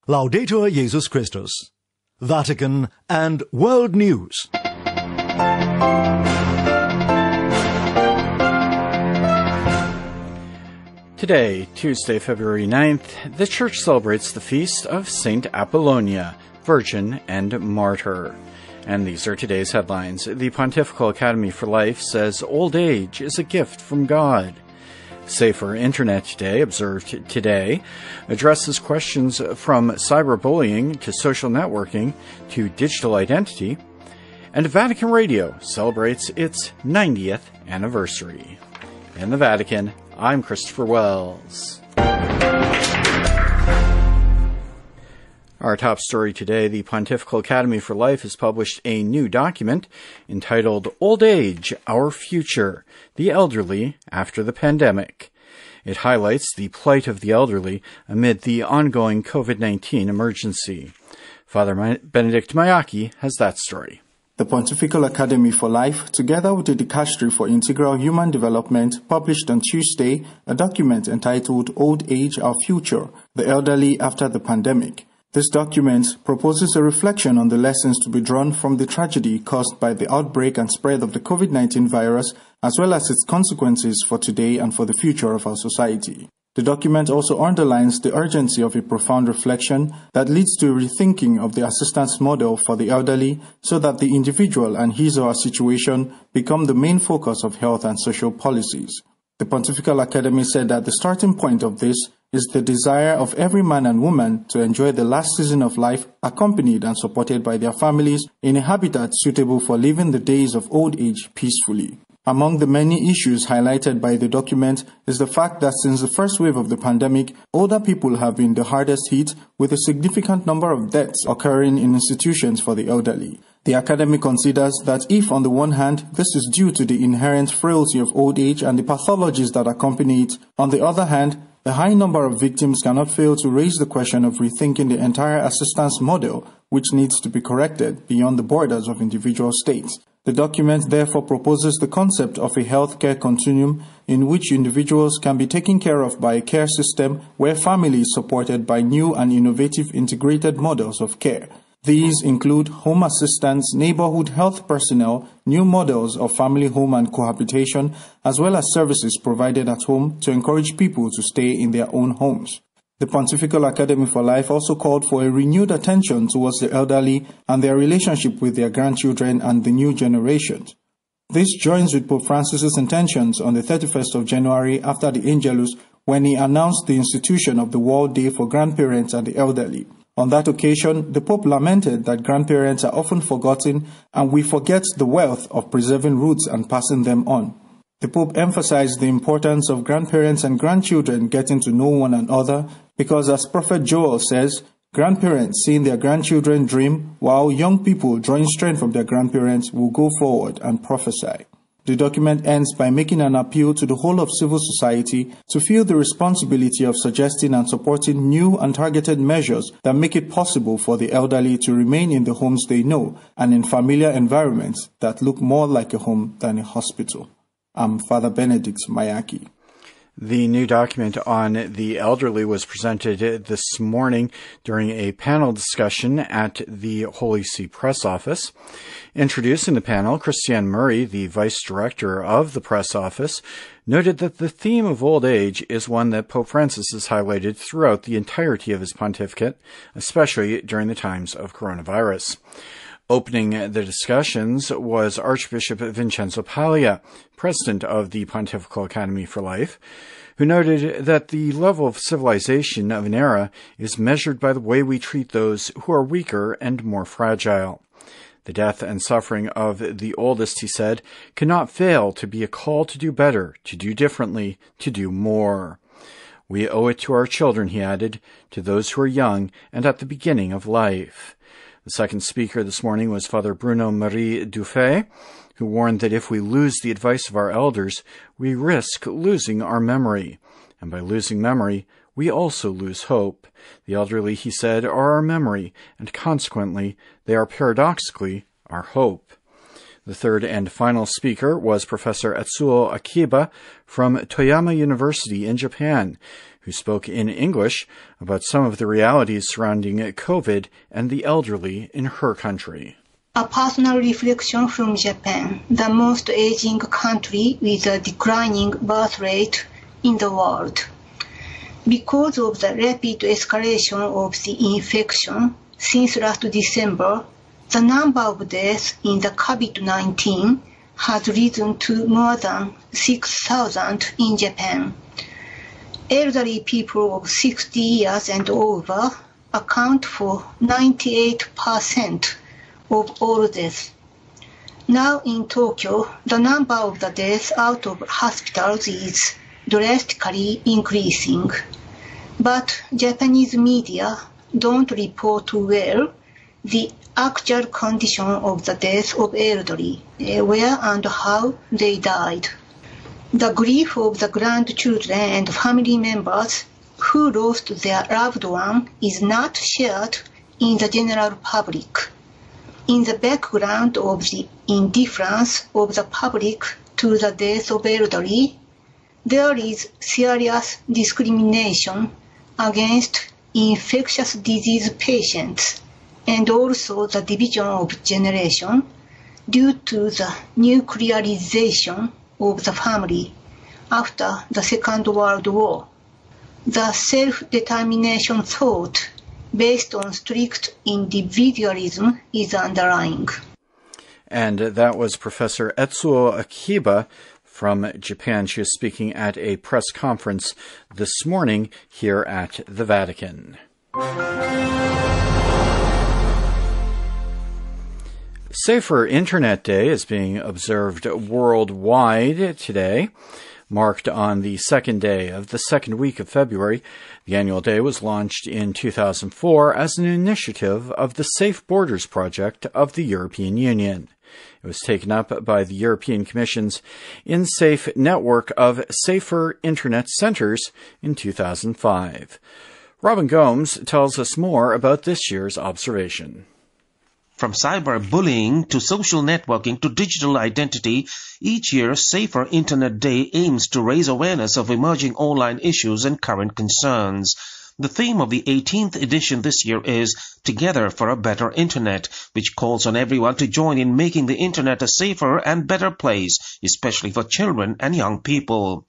Laudetur Jesus Christus. Vatican and World News. Today, Tuesday, February 9th, the Church celebrates the feast of Saint Apollonia, Virgin and Martyr. And these are today's headlines. The Pontifical Academy for Life says old age is a gift from God. Safer Internet Day, observed today, addresses questions from cyberbullying to social networking to digital identity. And Vatican Radio celebrates its 90th anniversary. In the Vatican, I'm Christopher Wells. Our top story today, the Pontifical Academy for Life has published a new document entitled Old Age, Our Future, the Elderly After the Pandemic. It highlights the plight of the elderly amid the ongoing COVID-19 emergency. Father Benedict Mayaki has that story. The Pontifical Academy for Life, together with the Dicastery for Integral Human Development, published on Tuesday a document entitled Old Age, Our Future, the Elderly After the Pandemic. This document proposes a reflection on the lessons to be drawn from the tragedy caused by the outbreak and spread of the COVID-19 virus, as well as its consequences for today and for the future of our society. The document also underlines the urgency of a profound reflection that leads to a rethinking of the assistance model for the elderly so that the individual and his or her situation become the main focus of health and social policies. The Pontifical Academy said that the starting point of this is the desire of every man and woman to enjoy the last season of life accompanied and supported by their families in a habitat suitable for living the days of old age peacefully. Among the many issues highlighted by the document is the fact that since the first wave of the pandemic, older people have been the hardest hit, with a significant number of deaths occurring in institutions for the elderly. The Academy considers that if, on the one hand, this is due to the inherent frailty of old age and the pathologies that accompany it, on the other hand, a high number of victims cannot fail to raise the question of rethinking the entire assistance model, which needs to be corrected beyond the borders of individual states. The document therefore proposes the concept of a healthcare continuum in which individuals can be taken care of by a care system where family is supported by new and innovative integrated models of care. These include home assistants, neighborhood health personnel, new models of family home and cohabitation, as well as services provided at home to encourage people to stay in their own homes. The Pontifical Academy for Life also called for a renewed attention towards the elderly and their relationship with their grandchildren and the new generations. This joins with Pope Francis's intentions on the 31st of January after the Angelus, when he announced the institution of the World Day for Grandparents and the Elderly. On that occasion, the Pope lamented that grandparents are often forgotten and we forget the wealth of preserving roots and passing them on. The Pope emphasized the importance of grandparents and grandchildren getting to know one another because, as Prophet Joel says, grandparents seeing their grandchildren dream, while young people drawing strength from their grandparents will go forward and prophesy. The document ends by making an appeal to the whole of civil society to feel the responsibility of suggesting and supporting new and targeted measures that make it possible for the elderly to remain in the homes they know and in familiar environments that look more like a home than a hospital. I'm Father Benedict Mayaki. The new document on the elderly was presented this morning during a panel discussion at the Holy See Press Office. Introducing the panel, Christiane Murray, the Vice Director of the Press Office, noted that the theme of old age is one that Pope Francis has highlighted throughout the entirety of his pontificate, especially during the times of coronavirus. Opening the discussions was Archbishop Vincenzo Paglia, president of the Pontifical Academy for Life, who noted that the level of civilization of an era is measured by the way we treat those who are weaker and more fragile. The death and suffering of the oldest, he said, cannot fail to be a call to do better, to do differently, to do more. We owe it to our children, he added, to those who are young and at the beginning of life. The second speaker this morning was Father Bruno Marie Dufay, who warned that if we lose the advice of our elders, we risk losing our memory. And by losing memory, we also lose hope. The elderly, he said, are our memory, and consequently, they are paradoxically our hope. The third and final speaker was Professor Atsuo Akiba from Toyama University in Japan, who spoke in English about some of the realities surrounding COVID and the elderly in her country. A personal reflection from Japan, the most aging country with a declining birth rate in the world. Because of the rapid escalation of the infection since last December, the number of deaths in the COVID-19 has risen to more than 6,000 in Japan. Elderly people of 60 years and over account for 98% of all deaths. Now in Tokyo, the number of the deaths out of hospitals is drastically increasing. But Japanese media don't report well the actual condition of the death of elderly, where and how they died. The grief of the grandchildren and family members who lost their loved one is not shared in the general public. In the background of the indifference of the public to the death of elderly, there is serious discrimination against infectious disease patients and also the division of generation due to the nuclearization of the family after the Second World War. The self-determination thought based on strict individualism is underlying. And that was Professor Etsuo Akiba from Japan. She was speaking at a press conference this morning here at the Vatican. Safer Internet Day is being observed worldwide today, marked on the second day of the second week of February. The annual day was launched in 2004 as an initiative of the Safe Borders Project of the European Union. It was taken up by the European Commission's InSafe network of Safer Internet Centers in 2005. Robin Gomes tells us more about this year's observation. From cyberbullying to social networking to digital identity, each year Safer Internet Day aims to raise awareness of emerging online issues and current concerns. The theme of the 18th edition this year is Together for a Better Internet, which calls on everyone to join in making the Internet a safer and better place, especially for children and young people.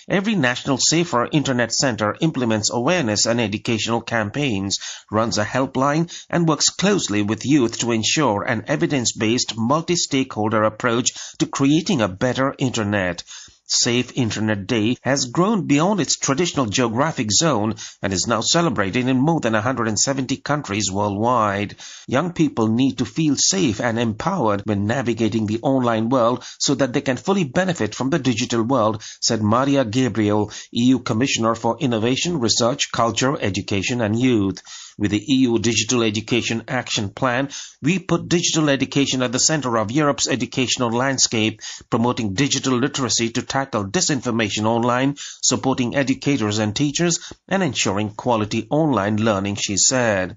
Every national Safer Internet Center implements awareness and educational campaigns, runs a helpline, and works closely with youth to ensure an evidence-based, multi-stakeholder approach to creating a better Internet. Safe Internet Day has grown beyond its traditional geographic zone and is now celebrated in more than 170 countries worldwide. Young people need to feel safe and empowered when navigating the online world so that they can fully benefit from the digital world, said Maria Gabriel, EU Commissioner for Innovation, Research, Culture, Education and Youth. With the EU Digital Education Action Plan, we put digital education at the center of Europe's educational landscape, promoting digital literacy to tackle disinformation online, supporting educators and teachers, and ensuring quality online learning, she said.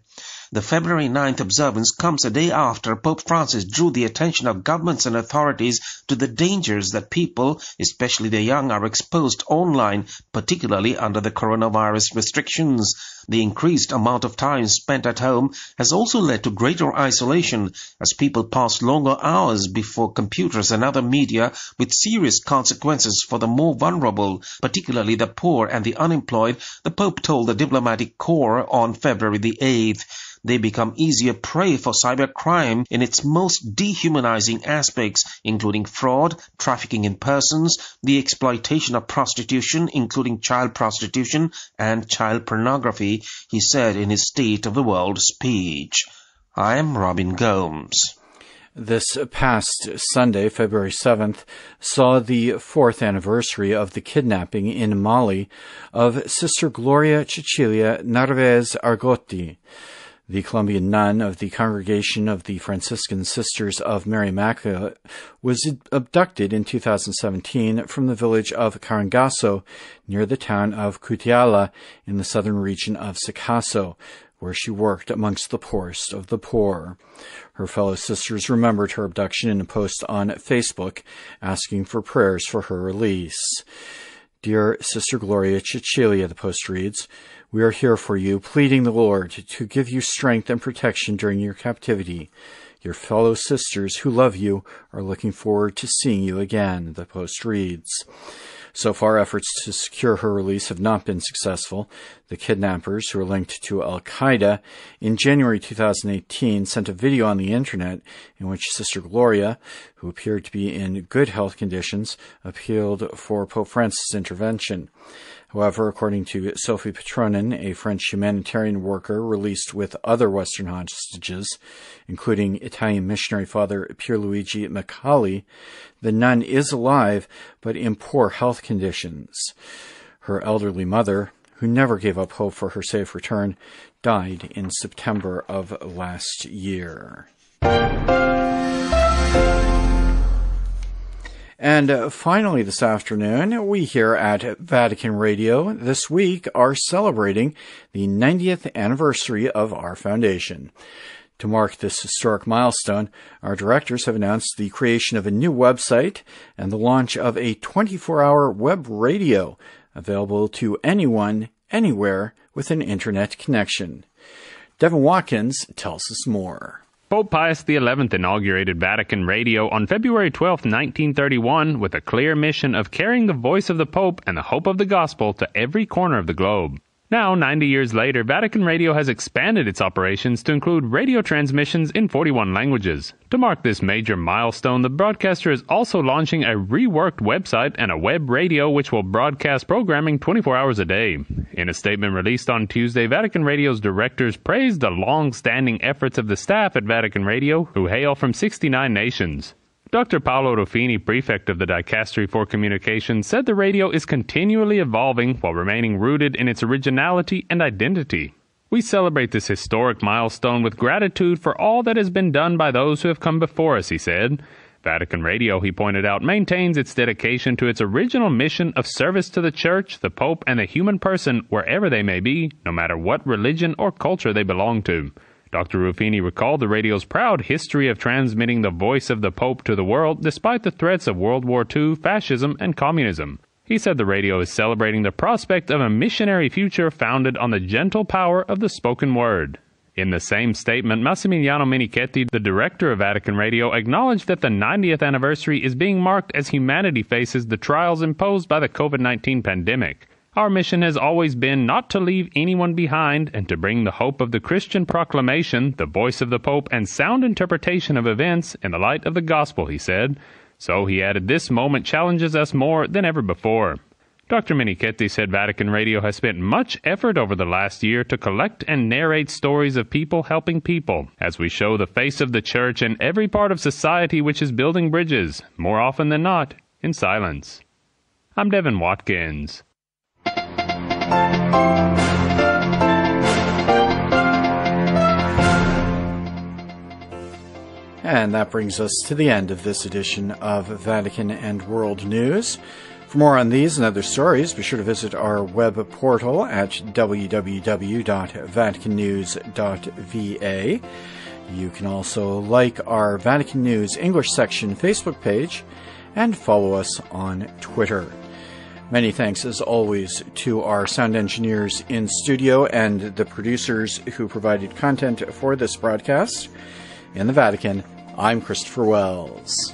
The February 9th observance comes a day after Pope Francis drew the attention of governments and authorities to the dangers that people, especially the young, are exposed online, particularly under the coronavirus restrictions. The increased amount of time spent at home has also led to greater isolation as people pass longer hours before computers and other media, with serious consequences for the more vulnerable, particularly the poor and the unemployed, the Pope told the diplomatic corps on February the 8th. They become easier prey for cybercrime in its most dehumanizing aspects, including fraud, trafficking in persons, the exploitation of prostitution, including child prostitution and child pornography, he said in his State of the World speech. I am Robin Gomes. This past Sunday, February 7th, saw the 4th anniversary of the kidnapping in Mali of Sister Gloria Cecilia Narvaez Argotti. The Colombian nun of the Congregation of the Franciscan Sisters of Mary Immaculate was abducted in 2017 from the village of Carangaso near the town of Cutiala in the southern region of Sicasso, where she worked amongst the poorest of the poor. Her fellow sisters remembered her abduction in a post on Facebook asking for prayers for her release. Dear Sister Gloria Cecilia, the post reads, we are here for you, pleading the Lord to give you strength and protection during your captivity. Your fellow sisters who love you are looking forward to seeing you again, the post reads. So far, efforts to secure her release have not been successful. The kidnappers, who are linked to Al-Qaeda, in January 2018 sent a video on the internet in which Sister Gloria, who appeared to be in good health conditions, appealed for Pope Francis' intervention. However, according to Sophie Petronin, a French humanitarian worker released with other Western hostages, including Italian missionary Father Pierluigi Micali, the nun is alive but in poor health conditions. Her elderly mother, who never gave up hope for her safe return, died in September of last year. And finally this afternoon, we here at Vatican Radio this week are celebrating the 90th anniversary of our foundation. To mark this historic milestone, our directors have announced the creation of a new website and the launch of a 24-hour web radio available to anyone, anywhere with an internet connection. Devin Watkins tells us more. Pope Pius XI inaugurated Vatican Radio on February 12, 1931, with a clear mission of carrying the voice of the Pope and the hope of the gospel to every corner of the globe. Now, 90 years later, Vatican Radio has expanded its operations to include radio transmissions in 41 languages. To mark this major milestone, the broadcaster is also launching a reworked website and a web radio which will broadcast programming 24 hours a day. In a statement released on Tuesday, Vatican Radio's directors praised the long-standing efforts of the staff at Vatican Radio, who hail from 69 nations. Dr. Paolo Ruffini, prefect of the Dicastery for Communication, said the radio is continually evolving while remaining rooted in its originality and identity. We celebrate this historic milestone with gratitude for all that has been done by those who have come before us, he said. Vatican Radio, he pointed out, maintains its dedication to its original mission of service to the Church, the Pope, and the human person wherever they may be, no matter what religion or culture they belong to. Dr. Ruffini recalled the radio's proud history of transmitting the voice of the Pope to the world despite the threats of World War II, fascism, and communism. He said the radio is celebrating the prospect of a missionary future founded on the gentle power of the spoken word. In the same statement, Massimiliano Menichetti, the director of Vatican Radio, acknowledged that the 90th anniversary is being marked as humanity faces the trials imposed by the COVID-19 pandemic. Our mission has always been not to leave anyone behind and to bring the hope of the Christian proclamation, the voice of the Pope, and sound interpretation of events in the light of the gospel, he said. So, he added, this moment challenges us more than ever before. Dr. Menichetti said Vatican Radio has spent much effort over the last year to collect and narrate stories of people helping people, as we show the face of the Church in every part of society which is building bridges, more often than not, in silence. I'm Devin Watkins. And that brings us to the end of this edition of Vatican and World News. For more on these and other stories, be sure to visit our web portal at www.vaticannews.va. You can also like our Vatican News English section Facebook page and follow us on Twitter. Many thanks, as always, to our sound engineers in studio and the producers who provided content for this broadcast. In the Vatican, I'm Christopher Wells.